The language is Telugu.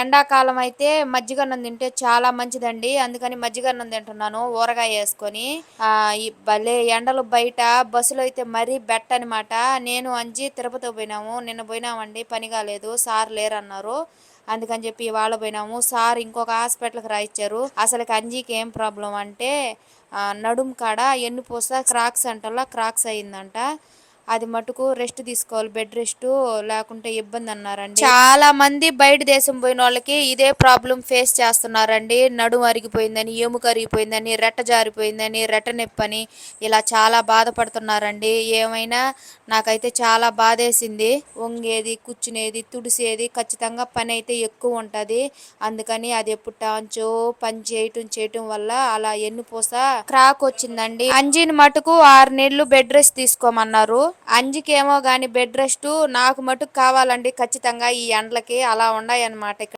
ఎండాకాలం అయితే మజ్జిగన్నం తింటే చాలా మంచిదండి. అందుకని మజ్జిగన్నం తింటున్నాను ఊరగాయ యేసుకొని. ఈ భలే ఎండలు బయట బస్సులో అయితే మరీ బెట్టనమాట. నేను అంజి తిరుపతికి పోయినాము. నిన్న పోయినామండి పని కాలేదు. సార్ లేరన్నారు. అందుకని చెప్పి ఇవాళ పోయినాము. సార్ ఇంకొక హాస్పిటల్కి రాయిచ్చారు. అసలుకి అంజీకి ఏం ప్రాబ్లం అంటే నడుం కాడ ఎన్నుపూస క్రాక్స్ అంటల్లా క్రాక్స్ అయిందంట. అది మటుకు రెస్ట్ తీసుకోవాలి, బెడ్ రెస్ట్, లేకుంటే ఇబ్బంది అన్నారండి. చాలా మంది బయట దేశం పోయిన వాళ్ళకి ఇదే ప్రాబ్లం ఫేస్ చేస్తున్నారండి. నడుము అరిగిపోయిందని, ఎముక అరిగిపోయిందని, రెట్ట జారిపోయిందని, రెట్ట నొప్పని ఇలా చాలా బాధపడుతున్నారండి. ఏమైనా నాకైతే చాలా బాధేసింది. వంగేది, కూర్చునేది, తుడిసేది ఖచ్చితంగా పని అయితే ఎక్కువ ఉంటుంది. అందుకని అది ఎప్పుడు టాంచో పని చేయటం వల్ల అలా ఎన్నుపూస క్రాక్ వచ్చిందండి. అంజీని మటుకు 6 నెలలు బెడ్ రెస్ట్ తీసుకోమన్నారు. అంజికేమో గాని బెడ్ రెస్ట్, నాకు మటుకు కావాలండి ఖచ్చితంగా ఈ ఎండలకి. అలా ఉన్నాయన్నమాట ఇక్కడ.